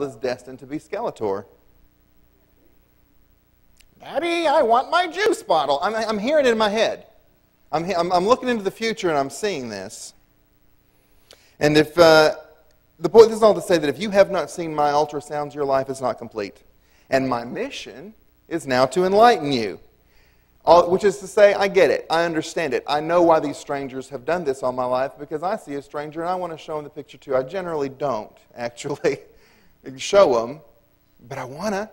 is destined to be Skeletor. Daddy, I want my juice bottle. I'm hearing it in my head. I'm looking into the future and I'm seeing this. And if the point, this is all to say that if you have not seen my ultrasounds, your life is not complete. And my mission is now to enlighten you. Which is to say, I get it. I understand it. I know why these strangers have done this all my life, because I see a stranger and I want to show them the picture too. I generally don't, actually, show them, but I want to.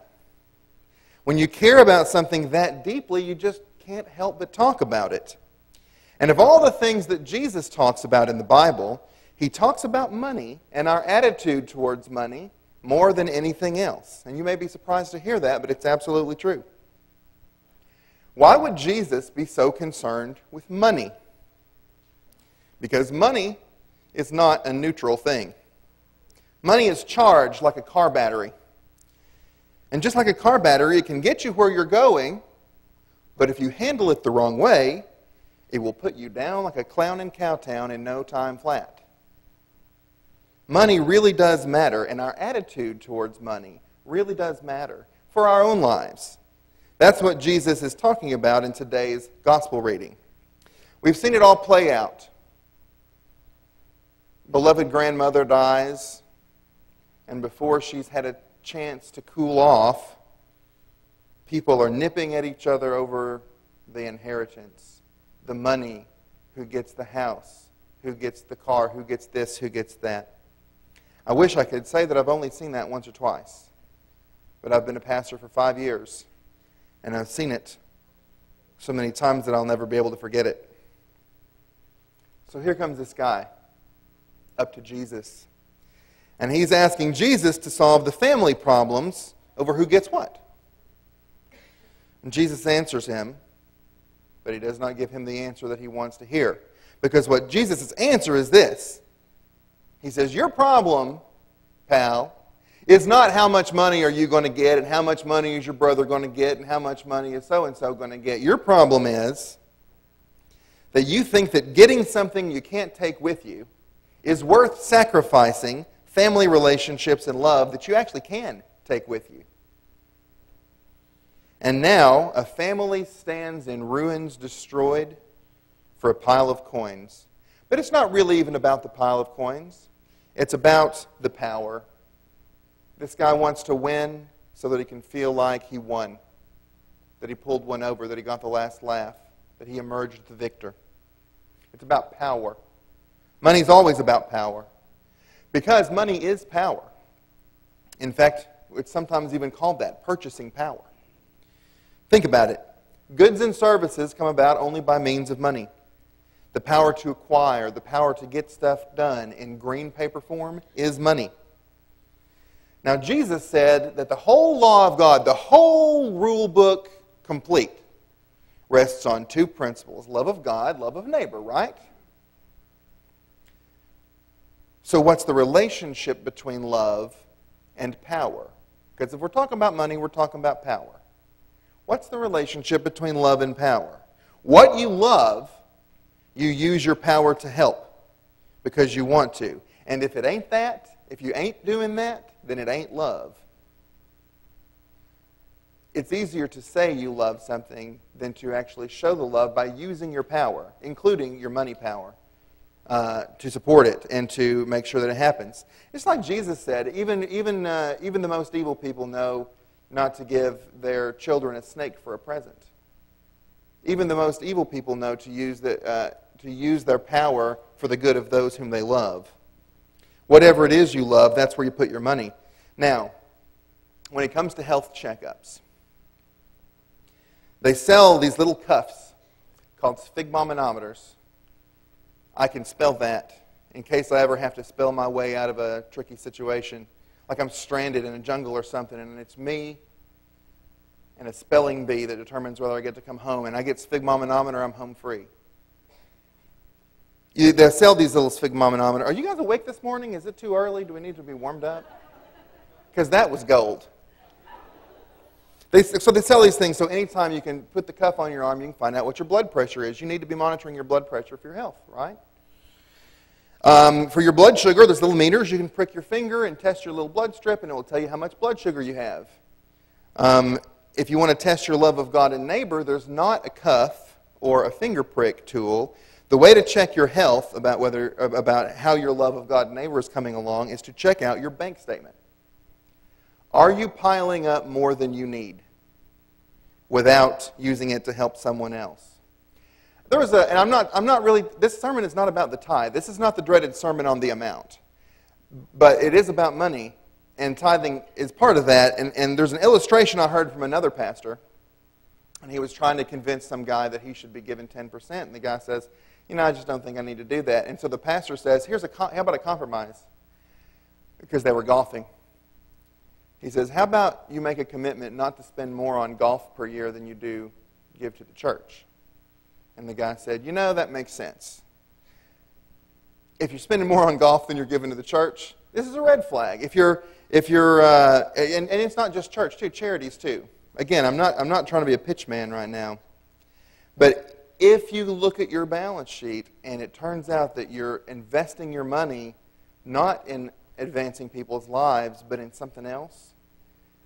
When you care about something that deeply, you just can't help but talk about it. And of all the things that Jesus talks about in the Bible, he talks about money and our attitude towards money more than anything else. And you may be surprised to hear that, but it's absolutely true. Why would Jesus be so concerned with money? Because money is not a neutral thing. Money is charged like a car battery. And just like a car battery, it can get you where you're going, but if you handle it the wrong way, it will put you down like a clown in Cowtown in no time flat. Money really does matter, and our attitude towards money really does matter for our own lives. That's what Jesus is talking about in today's gospel reading. We've seen it all play out. Beloved grandmother dies, and before she's had a chance to cool off, people are nipping at each other over the inheritance, the money, who gets the house, who gets the car, who gets this, who gets that. I wish I could say that I've only seen that once or twice, but I've been a pastor for 5 years. And I've seen it so many times that I'll never be able to forget it. So here comes this guy up to Jesus. And he's asking Jesus to solve the family problems over who gets what. And Jesus answers him, but he does not give him the answer that he wants to hear. Because what Jesus' answer is this. He says, your problem, pal, is not how much money are you going to get and how much money is your brother going to get and how much money is so-and-so going to get. Your problem is that you think that getting something you can't take with you is worth sacrificing family relationships and love that you actually can take with you. And now a family stands in ruins, destroyed for a pile of coins. But it's not really even about the pile of coins. It's about the power. This guy wants to win so that he can feel like he won, that he pulled one over, that he got the last laugh, that he emerged the victor. It's about power. Money's always about power, because money is power. In fact, it's sometimes even called that, purchasing power. Think about it. Goods and services come about only by means of money. The power to acquire, the power to get stuff done in green paper form is money. Now, Jesus said that the whole law of God, the whole rule book complete, rests on two principles: love of God, love of neighbor, right? So what's the relationship between love and power? Because if we're talking about money, we're talking about power. What's the relationship between love and power? What you love, you use your power to help because you want to. And if it ain't that, if you ain't doing that, then it ain't love. It's easier to say you love something than to actually show the love by using your power, including your money power, to support it and to make sure that it happens. It's like Jesus said, even the most evil people know not to give their children a snake for a present. Even the most evil people know to use their power for the good of those whom they love. Whatever it is you love, that's where you put your money. Now, when it comes to health checkups, they sell these little cuffs called sphygmomanometers. I can spell that in case I ever have to spell my way out of a tricky situation. Like I'm stranded in a jungle or something, and it's me and a spelling bee that determines whether I get to come home. And I get sphygmomanometer, I'm home free. They sell these little sphygmomanometers. Are you guys awake this morning? Is it too early? Do we need to be warmed up? Because that was gold. So they sell these things so anytime you can put the cuff on your arm, you can find out what your blood pressure is. You need to be monitoring your blood pressure for your health, right? For your blood sugar, there's little meters. You can prick your finger and test your little blood strip, and it will tell you how much blood sugar you have. If you want to test your love of God and neighbor, there's not a cuff or a finger prick tool. The way to check your health about how your love of God and neighbor is coming along is to check out your bank statement. Are you piling up more than you need without using it to help someone else? And I'm not really, this sermon is not about the tithe. This is not the dreaded sermon on the amount. But it is about money, and tithing is part of that. And there's an illustration I heard from another pastor, and he was trying to convince some guy that he should be given 10%, and the guy says, I just don't think I need to do that. And so the pastor says, how about a compromise? Because they were golfing. He says, how about you make a commitment not to spend more on golf per year than you do give to the church? And the guy said, that makes sense. If you're spending more on golf than you're giving to the church, this is a red flag. If you're, and it's not just church too, charities too. Again, I'm not trying to be a pitch man right now, but if you look at your balance sheet and it turns out that you're investing your money not in advancing people's lives, but in something else,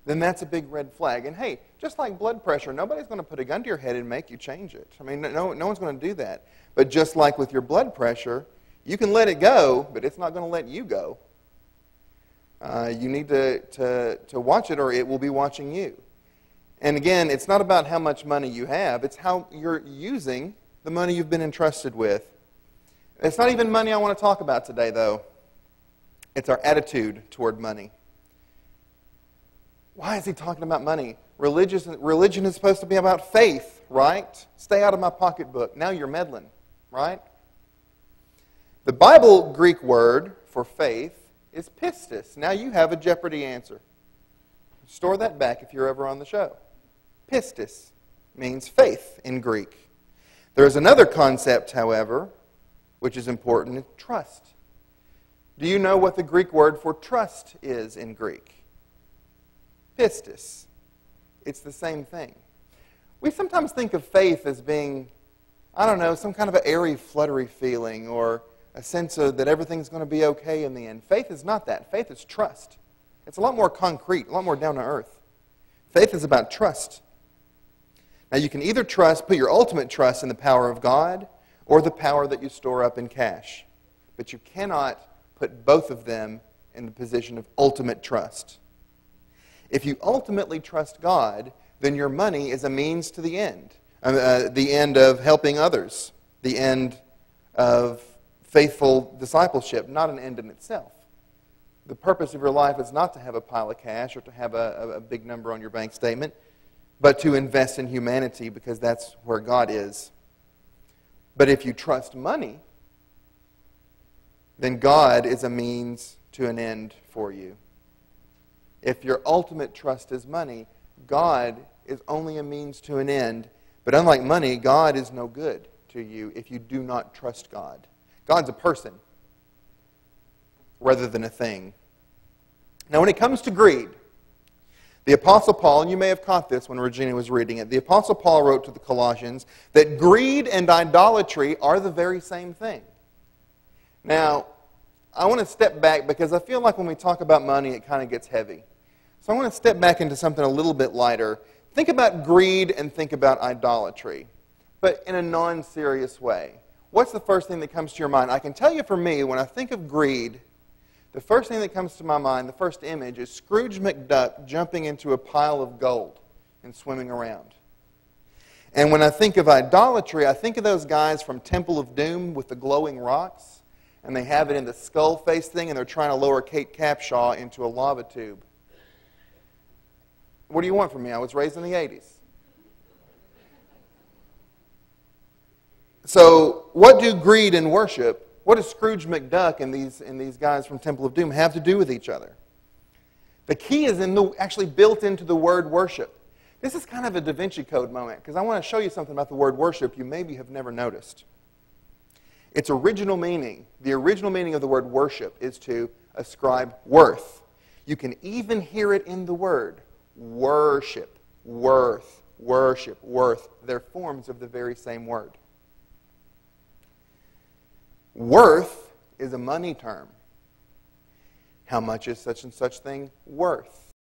then that's a big red flag. And hey, just like blood pressure, nobody's going to put a gun to your head and make you change it. I mean, no one's going to do that. But just like with your blood pressure, you can let it go, but it's not going to let you go. You need to watch it, or it will be watching you. And again, it's not about how much money you have. It's how you're using the money you've been entrusted with. It's not even money I want to talk about today, though. It's our attitude toward money. Why is he talking about money? Religion is supposed to be about faith, right? Stay out of my pocketbook. Now you're meddling, right? The Bible Greek word for faith is pistis. Now you have a Jeopardy answer. Store that back if you're ever on the show. Pistis means faith in Greek. There's another concept, however, which is important, trust. Do you know what the Greek word for trust is in Greek? Pistis. It's the same thing. We sometimes think of faith as being, some kind of an airy, fluttery feeling or a sense of that everything's going to be okay in the end. Faith is not that. Faith is trust. It's a lot more concrete, a lot more down to earth. Faith is about trust. Now you can either put your ultimate trust in the power of God or the power that you store up in cash. But you cannot put both of them in the position of ultimate trust. If you ultimately trust God, then your money is a means to the end of helping others, the end of faithful discipleship, not an end in itself. The purpose of your life is not to have a pile of cash or to have a big number on your bank statement, but to invest in humanity because that's where God is. But if you trust money, then God is a means to an end for you. If your ultimate trust is money, God is only a means to an end. But unlike money, God is no good to you if you do not trust God. God's a person rather than a thing. Now, when it comes to greed, the Apostle Paul, and you may have caught this when Regina was reading it, the Apostle Paul wrote to the Colossians that greed and idolatry are the very same thing. Now, I want to step back because I feel like when we talk about money, it kind of gets heavy. So I want to step back into something a little bit lighter. Think about greed and think about idolatry, but in a non-serious way. What's the first thing that comes to your mind? I can tell you for me, when I think of greed, the first thing that comes to my mind, the first image, is Scrooge McDuck jumping into a pile of gold and swimming around. And when I think of idolatry, I think of those guys from Temple of Doom with the glowing rocks, and they have it in the skull face thing, and they're trying to lower Kate Capshaw into a lava tube. What do you want from me? I was raised in the 80s. So, what do greed and worship, what does Scrooge McDuck and these guys from Temple of Doom have to do with each other? The key is actually built into the word worship. This is kind of a Da Vinci Code moment, because I want to show you something about the word worship you maybe have never noticed. Its original meaning, the original meaning of the word worship is to ascribe worth. You can even hear it in the word. Worship, worth, worship, worth. They're forms of the very same word. Worth is a money term. How much is such and such thing worth?